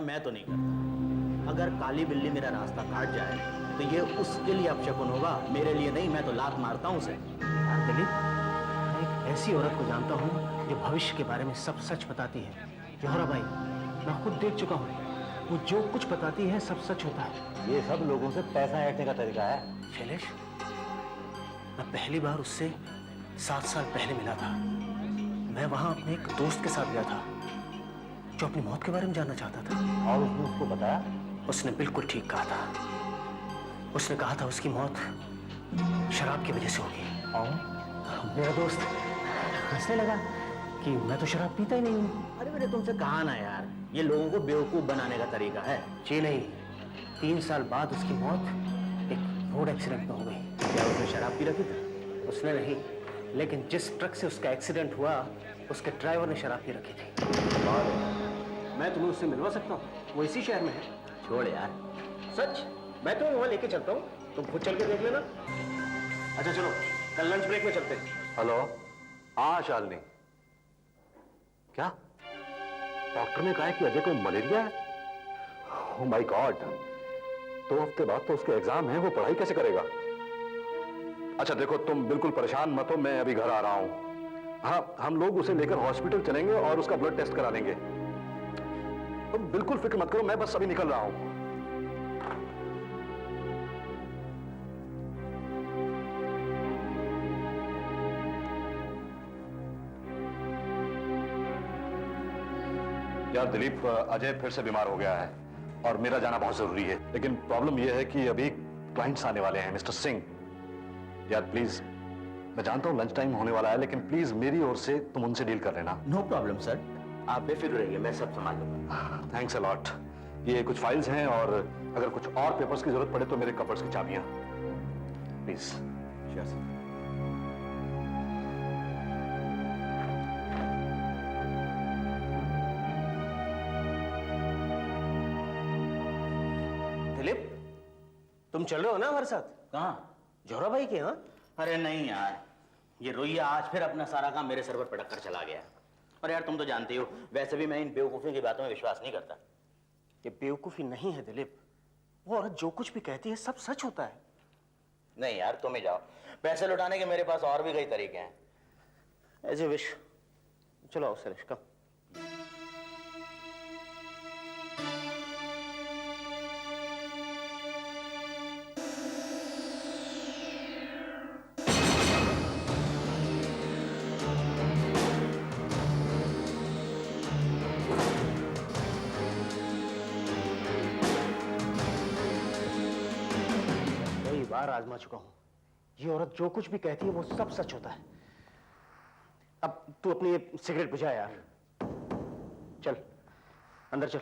है मैं तो नहीं करता। अगर काली बिल्ली मेरा रास्ता काट जाए तो ये उसके लिए अपशकुन होगा, मेरे लिए नहीं। मैं तो लात मारता हूँ उसे। दिलीप, मैं एक ऐसी औरत को जानता हूँ जो भविष्य के बारे में सब सच बताती है। जौहरा भाई, मैं खुद देख चुका हूँ, वो जो कुछ बताती है सब सच होता है। ये सब लोगों से पैसा ऐंठने का तरीका है। शैलेश, मैं पहली बार उससे 7 साल पहले मिला था। मैं वहां अपने एक दोस्त के साथ गया था जो अपनी मौत के बारे में जानना चाहता था। और उसने उसको बताया? उसने बिल्कुल ठीक कहा था। उसने कहा था उसकी मौत शराब की वजह से होगी। और मेरा दोस्त हंसने लगा कि मैं तो शराब पीता ही नहीं हूँ। अरे मैंने तुमसे कहा ना यार, ये लोगों को बेवकूफ बनाने का तरीका है। जी नहीं, 3 साल बाद उसकी मौत एक रोड एक्सीडेंट में हो गई। क्या उसने शराब पी रखी थी? उसने नहीं, लेकिन जिस ट्रक से उसका एक्सीडेंट हुआ उसके ड्राइवर ने शराब पी रखी थी। मैं तुम्हें उससे मिलवा सकता हूँ, वो इसी शहर में है। छोड़ यार। सच, मैं तुम्हें वहां लेके चलता हूँ, तुम खुद चल के देख लेना। अच्छा चलो, कल लंच ब्रेक में चलते हैं। हेलो, हाँ शालिनी। क्या डॉक्टर ने कहा है कि अजय को मलेरिया है? ओह माय गॉड, 2 हफ्ते बाद तो उसके एग्जाम है, वो पढ़ाई कैसे करेगा? अच्छा देखो, तुम बिल्कुल परेशान मत हो, मैं अभी घर आ रहा हूं। हाँ, हम लोग उसे लेकर हॉस्पिटल चलेंगे और उसका ब्लड टेस्ट करा लेंगे। तुम बिल्कुल फिक्र मत करो, मैं बस अभी निकल रहा हूं। यार दिलीप, अजय फिर से बीमार हो गया है और मेरा जाना बहुत जरूरी है। लेकिन प्रॉब्लम यह है कि अभी क्लाइंट्स आने वाले हैं। मिस्टर सिंह, यार प्लीज, मैं जानता हूं लंच टाइम होने वाला है, लेकिन प्लीज मेरी ओर से तुम उनसे डील कर लेना। नो प्रॉब्लम सर, आप बेफिक्र रहिए, मैं सब संभाल लूंगा। Thanks a lot. ये कुछ फाइल्स हैं और अगर कुछ और पेपर्स की जरूरत पड़े तो मेरे कपबोर्ड्स की चाबियां, प्लीज। Sure sir. दिलीप, तुम चल रहे हो ना हमारे साथ? कहाँ? जौहरा भाई के यहाँ? अरे नहीं यार, ये रोइया आज फिर अपना सारा काम मेरे सर पर पटक कर चला गया। और यार तुम तो जानते हो, वैसे भी मैं इन बेवकूफी की बातों में विश्वास नहीं करता। ये बेवकूफी नहीं है दिलीप, वो औरत जो कुछ भी कहती है सब सच होता है। नहीं यार, तुम ही जाओ, पैसे लौटाने के मेरे पास और भी कई तरीके हैं। As a wish. चलो आओ सरेश, कम। बार आजमा चुका हूं, ये औरत जो कुछ भी कहती है वो सब सच होता है। अब तू अपनी ये सिगरेट बुझा यार। चल अंदर चल।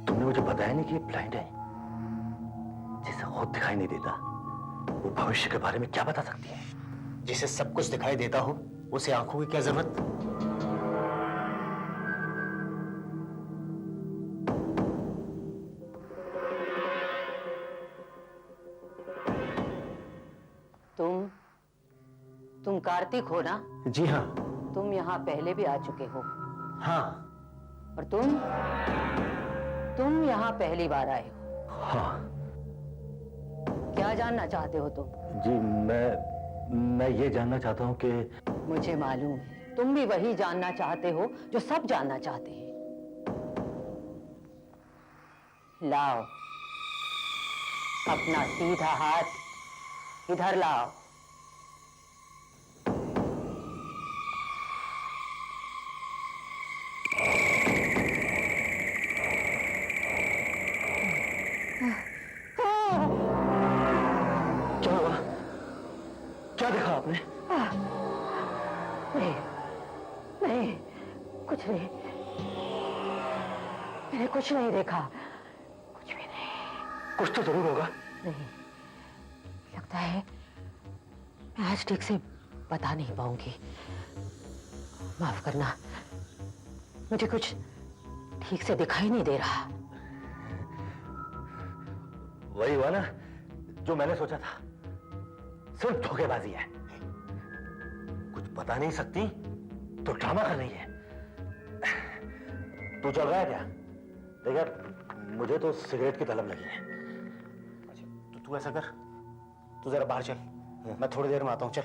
तुमने मुझे बताया नहीं कि ये ब्लाइंड है, जिसे खुद दिखाई नहीं देता, वो भविष्य के बारे में क्या बता सकती है? जिसे सब कुछ दिखाई देता हो उसे आंखों की क्या जरूरत? तुम कार्तिक हो ना? जी हाँ। तुम यहाँ पहले भी आ चुके हो? हाँ। और तुम यहाँ पहली बार आए हो? हाँ। क्या जानना चाहते हो तुम? जी मैं ये जानना चाहता हूँ कि मुझे मालूम है तुम भी वही जानना चाहते हो जो सब जानना चाहते हैं। लाओ अपना सीधा हाथ इधर लाओ। क्या हुआ? क्या देखा आपने? नहीं नहीं, कुछ नहीं, मैंने कुछ नहीं देखा, कुछ भी नहीं। कुछ तो जरूर होगा। नहीं, लगता है मैं आज ठीक से बता नहीं पाऊंगी। माफ करना, मुझे कुछ ठीक से दिखाई नहीं दे रहा। वही हुआ ना जो मैंने सोचा था, सिर्फ धोखेबाजी है। कुछ बता नहीं सकती तो ड्रामा कर रही है। तू चल रहा है क्या? देख यार, मुझे तो सिगरेट की तलब लगी है। अच्छा तो तू ऐसा कर, तू जरा बाहर चल, मैं थोड़ी देर में आता हूं। चल।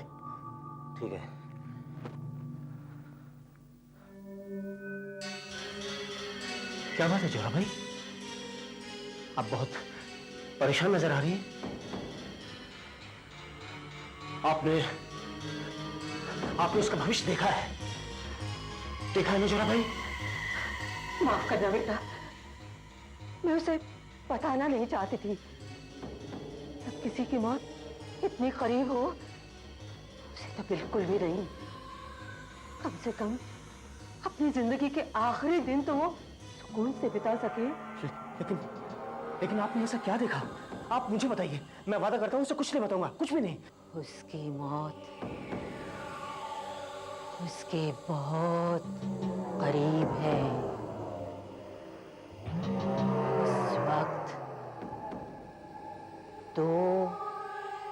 ठीक है। क्या बात है जोरा भाई, आप बहुत परेशान नजर आ रही है। आपने उसका भविष्य देखा है? देखा है ना जोरा भाई? माफ करना बेटा, मैं उसे बताना नहीं चाहती थी। जब किसी की मौत इतनी करीब हो उसे तो बिल्कुल भी नहीं। कम से कम अपनी जिंदगी के आखिरी दिन तो वो सुकून से बिता सके। लेकिन आपने ऐसा क्या देखा? आप मुझे बताइए, मैं वादा करता हूं उसे कुछ नहीं बताऊंगा, कुछ भी नहीं। उसकी मौत उसके बहुत करीब है। इस वक्त दो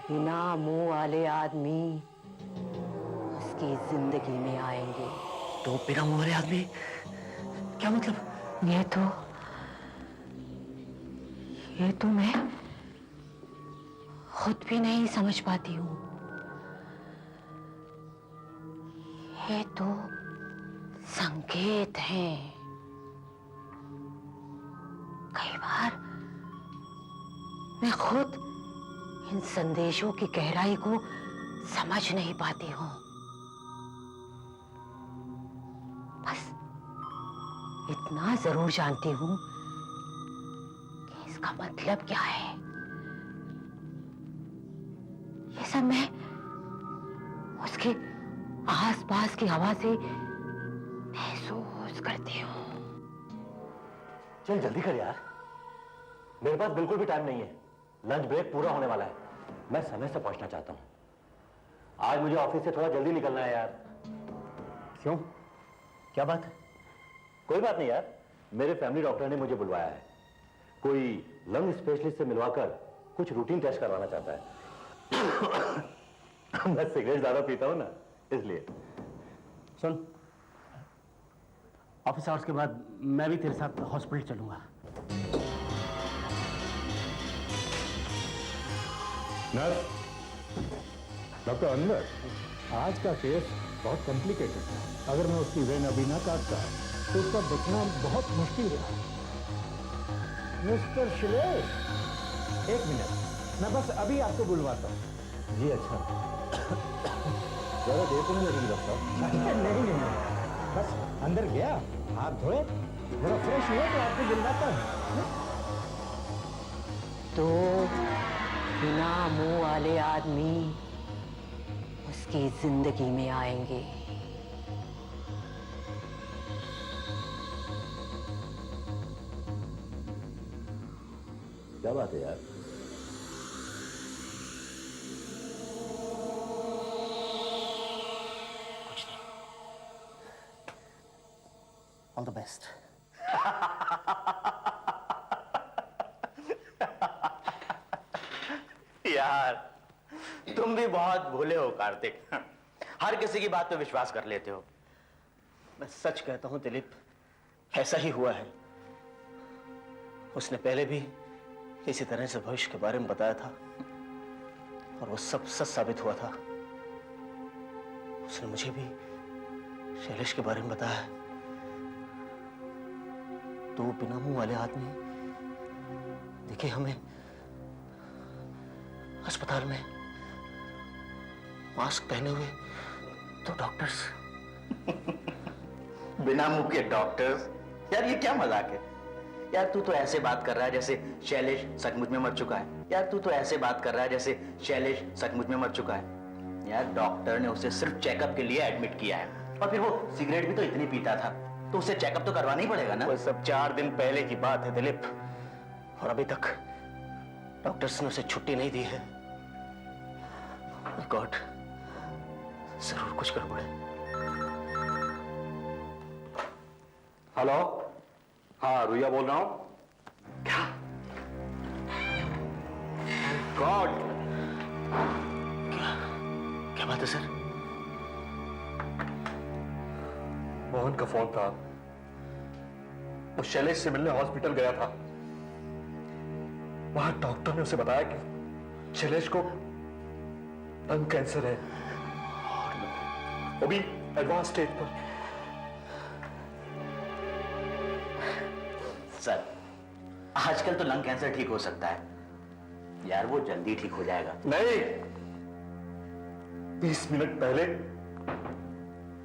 बिना मुंह वाले आदमी उसकी जिंदगी में आएंगे। तो बिना मुंह वाले आदमी? क्या मतलब? ये तो मैं खुद भी नहीं समझ पाती हूँ। ये तो संकेत हैं। कई बार मैं खुद इन संदेशों की गहराई को समझ नहीं पाती हूँ। बस इतना जरूर जानती हूँ कि इसका मतलब क्या है। ये सब मैं उसके आसपास की हवा से महसूस करती हूँ। चल जल्दी कर यार, मेरे पास बिल्कुल भी टाइम नहीं है। लंच ब्रेक पूरा होने वाला है, मैं समय से पहुंचना चाहता हूं। आज मुझे ऑफिस से थोड़ा जल्दी निकलना है यार। क्यों? क्या बात है? कोई बात नहीं यार, मेरे फैमिली डॉक्टर ने मुझे बुलवाया है। कोई लंग स्पेशलिस्ट से मिलवाकर कुछ रूटीन टेस्ट करवाना चाहता है। मैं सिगरेट ज्यादा पीता हूं ना, इसलिए। सुन, ऑफिस आवर्स के बाद मैं भी तेरे साथ हॉस्पिटल चलूंगा। नर्स, डॉक्टर अनवर, आज का केस बहुत कॉम्प्लिकेटेड है। अगर मैं उसकी वेन अभी ना काटता तो उसका बचना बहुत मुश्किल था। मिस्टर शिलेश, एक मिनट, मैं बस अभी आपको बुलवाता हूँ। जी अच्छा। ज्यादा देर तो नहीं लगेगी डॉक्टर? नहीं, बस अंदर गया, हाथ धोए, थोड़ा फ्रेश हुए तो आपको बुलवाता हूँ। तो बिना मुंह वाले आदमी उसकी जिंदगी में आएंगे। क्या बात है यार? कुछ नहीं। All the best. यार तुम भी बहुत भोले हो कार्तिक, हर किसी की बात पे विश्वास कर लेते हो। मैं सच कहता हूं दिलीप, ऐसा ही हुआ है। उसने पहले भी इसी तरह से भविष्य के बारे में बताया था और वो सब सच साबित हुआ था। उसने मुझे भी शैलेश के बारे में बताया। दो बिना मुंह वाले आदमी देखे हमें अस्पताल में मास्क पहने हुए, तो डॉक्टर्स। बिना मुंह के डॉक्टर्स? यार ये क्या मजाक है? यार तू तो ऐसे बात कर रहा है जैसे शैलेश सचमुच में मर चुका है। यार तू तो ऐसे बात कर रहा है जैसे शैलेश सचमुच में मर चुका है। यार डॉक्टर ने उसे सिर्फ चेकअप के लिए एडमिट किया है, और फिर वो सिगरेट भी तो इतनी पीता था, तो उसे चेकअप तो करवाना ही पड़ेगा ना। वो सब 4 दिन पहले की बात है दिलीप, और अभी तक डॉक्टर्स ने उसे छुट्टी नहीं दी है। गॉड, जरूर कुछ गड़बड़ है। हेलो, हाँ रुया बोल रहा हूं। क्या गॉड, क्या बात है सर? मोहन का फोन था। वो शैलेश से मिलने हॉस्पिटल गया था। वहां डॉक्टर ने उसे बताया कि शैलेश को लंग कैंसर है, वो भी एडवांस स्टेज पर। सर, आजकल तो लंग कैंसर ठीक हो सकता है यार, वो जल्दी ठीक हो जाएगा। नहीं, 20 मिनट पहले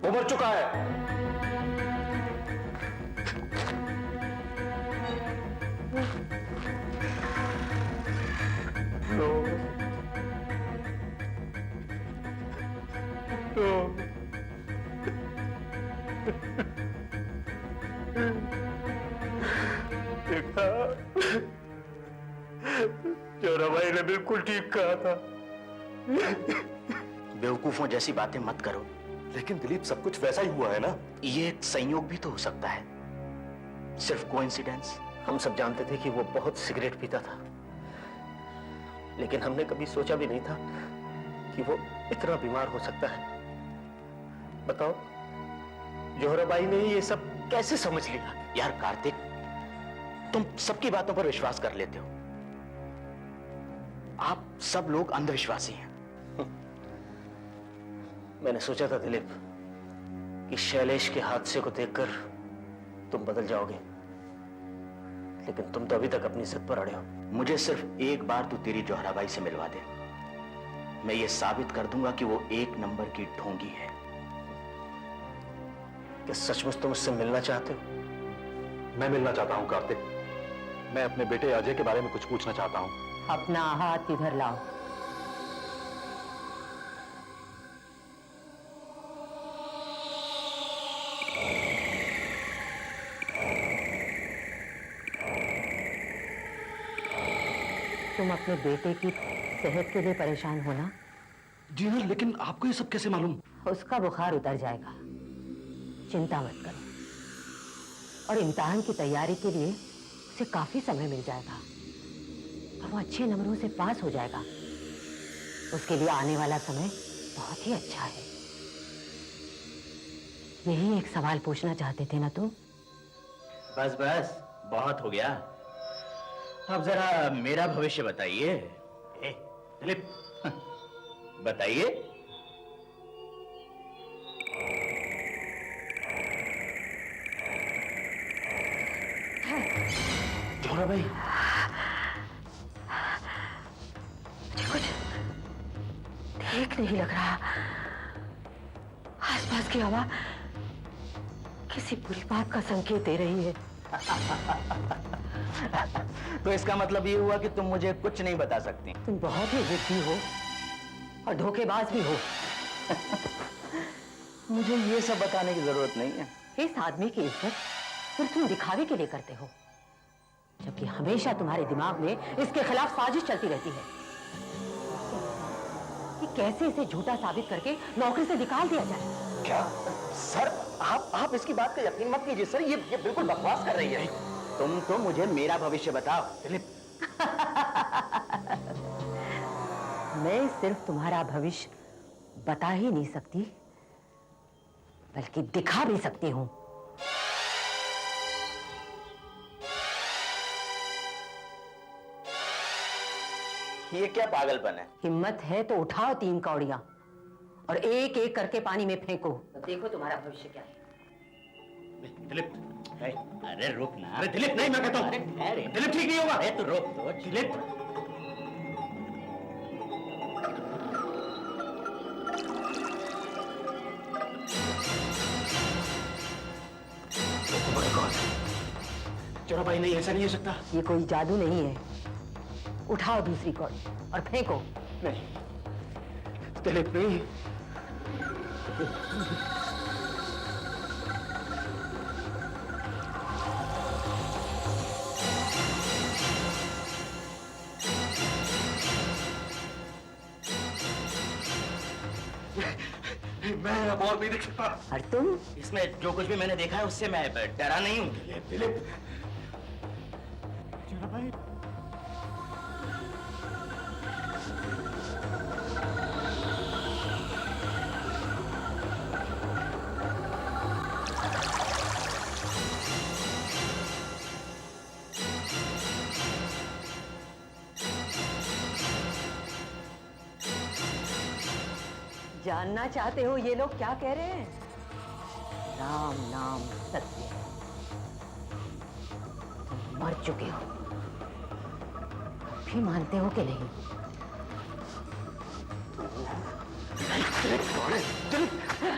वो मर चुका है। जोरा भाई ने बिल्कुल ठीक कहा था। बेवकूफों जैसी बातें मत करो। लेकिन दिलीप, सब कुछ वैसा ही हुआ है ना। ये एक संयोग भी तो हो सकता है, सिर्फ कोइंसिडेंस। हम सब जानते थे कि वो बहुत सिगरेट पीता था, लेकिन हमने कभी सोचा भी नहीं था कि वो इतना बीमार हो सकता है। बताओ, जोहराबाई ने ये सब कैसे समझ लिया? यार कार्तिक, तुम सबकी बातों पर विश्वास कर लेते हो। आप सब लोग अंधविश्वासी हैं। मैंने सोचा था दिलीप कि शैलेश के हादसे को देखकर तुम बदल जाओगे, लेकिन तुम तो अभी तक अपनी जिद पर अड़े हो। मुझे सिर्फ एक बार तू तेरी जोहराबाई से मिलवा दे, मैं ये साबित कर दूंगा कि वो एक नंबर की ढोंगी है। क्या सचमुच तुम उससे मिलना चाहते हो? मैं मिलना चाहता हूं कार्तिक। मैं अपने बेटे अजय के बारे में कुछ पूछना चाहता हूं। अपना हाथ इधर लाओ। तुम अपने बेटे की सेहत के लिए परेशान हो ना? जी हाँ, लेकिन आपको ये सब कैसे मालूम? उसका बुखार उतर जाएगा, चिंता मत करो। और इम्तिहान की तैयारी के लिए उसे काफी समय मिल जाएगा और वो अच्छे नंबरों से पास हो जाएगा। उसके लिए आने वाला समय बहुत ही अच्छा है। यही एक सवाल पूछना चाहते थे ना तुम? बस बस, बहुत हो गया। अब जरा मेरा भविष्य बताइए। दिलीप, बताइए। जोहरा भाई, मुझे कुछ ठीक नहीं लग रहा। आसपास की हवा किसी बुरी बात का संकेत दे रही है। तो इसका मतलब ये हुआ कि तुम मुझे कुछ नहीं बता सकती। तुम बहुत ही जिद्दी हो और धोखेबाज भी हो। मुझे ये सब बताने की जरूरत नहीं है। इस आदमी की इज्जत सिर्फ तुम दिखावे के लिए करते हो, जबकि हमेशा तुम्हारे दिमाग में इसके खिलाफ साजिश चलती रहती है कि कैसे इसे झूठा साबित करके नौकरी से निकाल दिया जाए। क्या सर, आप इसकी बात का यकीन मत कीजिए सर, ये बिल्कुल बकवास कर रही है। तुम तो मुझे मेरा भविष्य बताओ दिलीप। मैं सिर्फ तुम्हारा भविष्य बता ही नहीं सकती, बल्कि दिखा भी सकती हूँ। ये क्या पागलपन है? हिम्मत है तो उठाओ 3 कौड़ियां और एक एक करके पानी में फेंको। देखो तुम्हारा भविष्य क्या है। दिलीप, अरे रुक ना। अरे दिलीप, नहीं, मैं कहता हूँ। अरे दिलीप, ठीक नहीं होगा। अरे तो रुक तो दिलीप। जोहरा भाई, नहीं, ऐसा नहीं हो सकता। ये कोई जादू नहीं है। उठाओ दूसरी कौड़ी और फेंको। नहीं दिलीप, नहीं। मैं अब और नहीं देख सकता। और तुम? इसमें जो कुछ भी मैंने देखा है उससे मैं डरा नहीं हूँ। दिलीप, शराब भाई। जानना चाहते हो ये लोग क्या कह रहे हैं? राम नाम सत्य है। तुम मर चुके हो, भी मानते हो कि नहीं?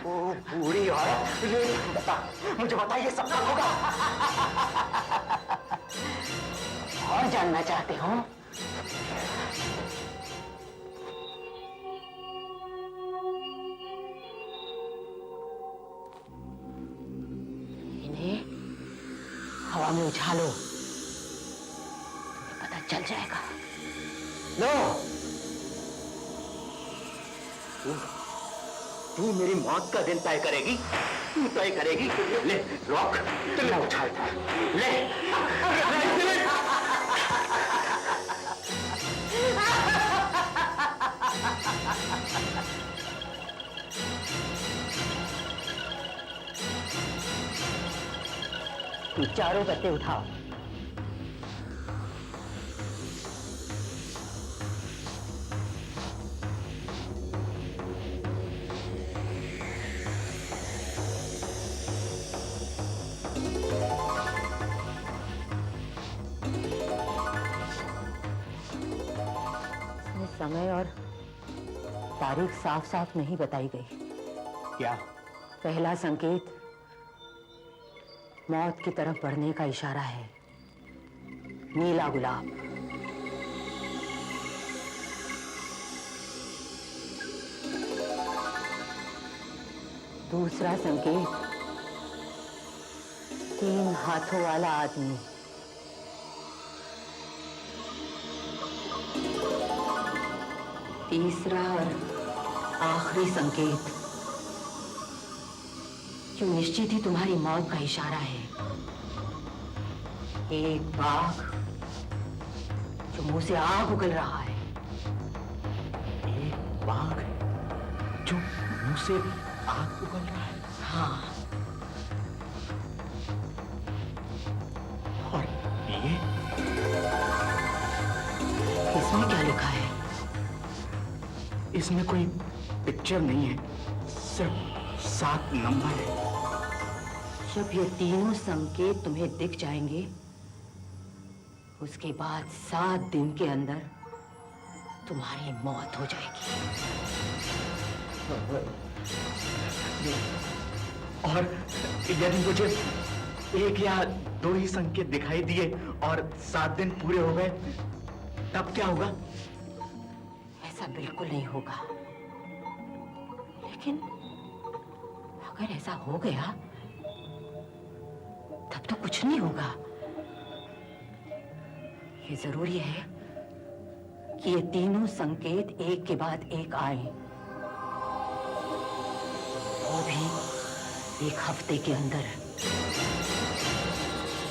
ओ पूरी औरत, मुझे बताइए सब कब होगा? और जानना चाहते हो? इन्हें हवा में उछालो, तुम्हें पता चल जाएगा। नो, तू मेरी मौत का दिन तय करेगी, तू तय करेगी। ले रॉक, तुमने उछालता है, ले। तू चारों गत्ते उठाओ। समय और तारीख साफ साफ नहीं बताई गई। क्या? पहला संकेत मौत की तरफ बढ़ने का इशारा है, नीला गुलाब। दूसरा संकेत 3 हाथों वाला आदमी। तीसरा और आखिरी संकेत जो निश्चित ही तुम्हारी मौत का इशारा है, एक बाघ जो मुंह से आग उगल रहा है। एक बाघ जो मुंह से आग उगल रहा है। हाँ, और ये इसमें क्या लिखा है? इसमें कोई पिक्चर नहीं है, सिर्फ 7 नंबर है। जब ये तीनों संकेत तुम्हें दिख जाएंगे, उसके बाद 7 दिन के अंदर तुम्हारी मौत हो जाएगी। और यदि मुझे 1 या 2 ही संकेत दिखाई दिए और 7 दिन पूरे हो गए, तब क्या होगा? ऐसा बिल्कुल नहीं होगा। लेकिन अगर ऐसा हो गया तब तो कुछ नहीं होगा। ये जरूरी है कि ये तीनों संकेत एक के बाद एक आए, वो भी 1 हफ्ते के अंदर।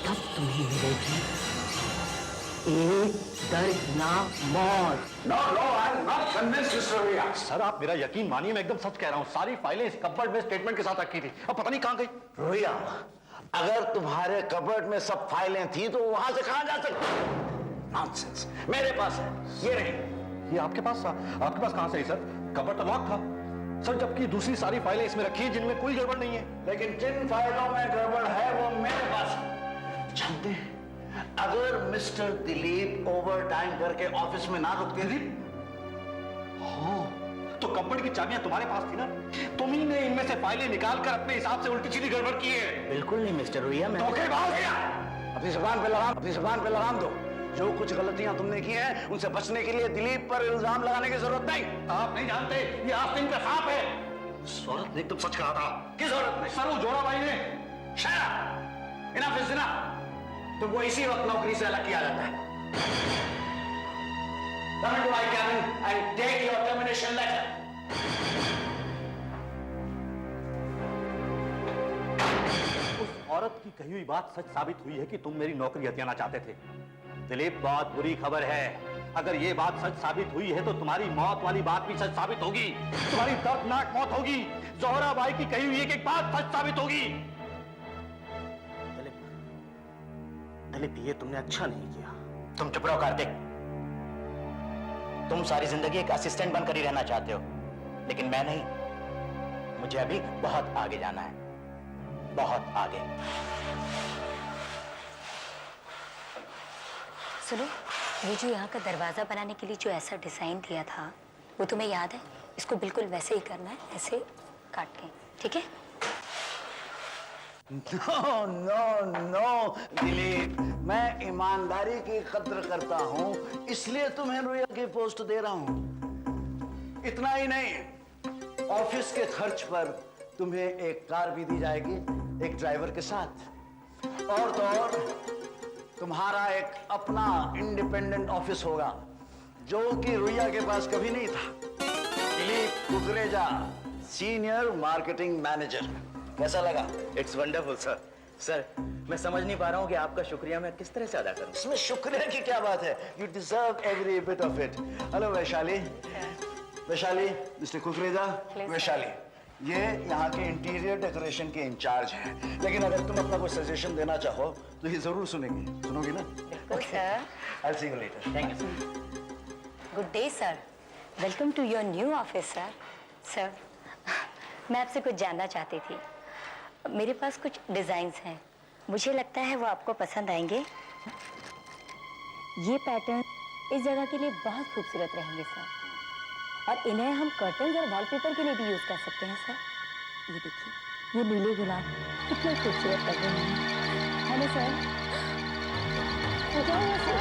तब तुम्हें मिलेगी एक दर्दनाक मौत। No, I'm not convinced, Mr. Riya. Sir आप मेरा यकीन मानिए, मैं एकदम सच कह रहा हूँ। सारी फाइलें इस कपबोर्ड में स्टेटमेंट के साथ रखी थी, अब पता नहीं कहाँ गई। रोहिया, अगर तुम्हारे कबर्ड में सब फाइलें थी तो वहां से कहां जा सकती? नॉनसेंस, मेरे पास है, ये रही। ये आपके पास कहाँ से है सर? कपबोर्ड तो लॉक था सर, जबकि दूसरी सारी फाइलें इसमें रखी हैं जिनमें कोई गड़बड़ नहीं है। लेकिन जिन फाइलों में गड़बड़ है वो मेरे पास है। जानते हैं, अगर मिस्टर दिलीप ओवर टाइम करके ऑफिस में ना रुकते थे, हाँ, तो कपबोर्ड की चाबियां तुम्हारे पास थी ना, तुम ही ने इनमें से फाइलें निकाल कर अपने हिसाब से उल्टी सीधी गड़बड़ की है। बिल्कुल नहीं मिस्टर रोहिया, मैं धोखेबाज है। अपनी जुबान पे लगाम दो। जो कुछ गलतियां तुमने की हैं, उनसे बचने के लिए दिलीप पर इल्जाम लगाने की जरूरत नहीं। आप नहीं जानते, ये आस्तीन का सांप है। उस औरत ने एकदम सच कहा था। किस औरत ने? सर वो जोड़ा भाई ने। शायद इनफ इज इनफ। तुमको इसी वक्त नौकरी से अलग किया जाता है। Come into my cabin and take your termination letter. उस औरत की कही हुई बात सच साबित हुई है कि तुम मेरी नौकरी हथियाना चाहते थे। दिलीप, बहुत बुरी खबर है। अगर ये बात सच साबित हुई है तो तुम्हारी मौत वाली बात भी सच साबित होगी। तुम्हारी दर्दनाक मौत होगी। जोहरा बाई की कही हुई एक बात सच साबित होगी। दिलीप, दिलीप, ये तुमने अच्छा नहीं किया। तुम चुप रहो कार्तिक। तुम सारी जिंदगी एक असिस्टेंट बनकर ही रहना चाहते हो, लेकिन मैं नहीं। मुझे अभी बहुत आगे जाना है, बहुत आगे। सुनो, ये जो यहाँ का दरवाजा बनाने के लिए जो ऐसा डिजाइन दिया था, वो तुम्हें याद है? इसको बिल्कुल वैसे ही करना है, ऐसे काट के, ठीक है? नो नो नो दिलीप, मैं ईमानदारी की कद्र करता हूँ, इसलिए तुम्हें रुया की पोस्ट दे रहा हूँ। इतना ही नहीं, ऑफिस के खर्च पर तुम्हें एक कार भी दी जाएगी, एक ड्राइवर के साथ। और तो और तुम्हारा एक अपना इंडिपेंडेंट ऑफिस होगा, जो कि रुया के पास कभी नहीं था। Dilip Kukreja, senior marketing manager. कैसा लगा? It's wonderful sir. सर, मैं समझ नहीं पा रहा हूँ कि आपका शुक्रिया मैं किस तरह से अदा करूँ। इसमें शुक्रिया की क्या बात है? You deserve every bit of it. Hello Vaishali. Vaishali, mister Kukreja. Vaishali, ये यहाँ के इंटीरियर डेकोरेशन के इंचार्ज हैं, लेकिन अगर तुम अपना कोई सजेशन देना चाहो तो ये जरूर सुनेंगे। सुनोगी ना? बिल्कुल sir. I'll see you later. Thank you sir. Good day sir, welcome to your new office sir. Sir, मैं आपसे कुछ जानना चाहती थी। मेरे पास कुछ डिजाइन्स हैं, मुझे लगता है वो आपको पसंद आएंगे। ये पैटर्न इस जगह के लिए बहुत खूबसूरत रहेंगे सर, और इन्हें हम कर्टन्स और वॉलपेपर के लिए भी यूज कर सकते हैं सर। ये देखिए, ये नीले गुलाब कितने खूबसूरत लग रहे हैं, है ना सर? हो जाएगा सर?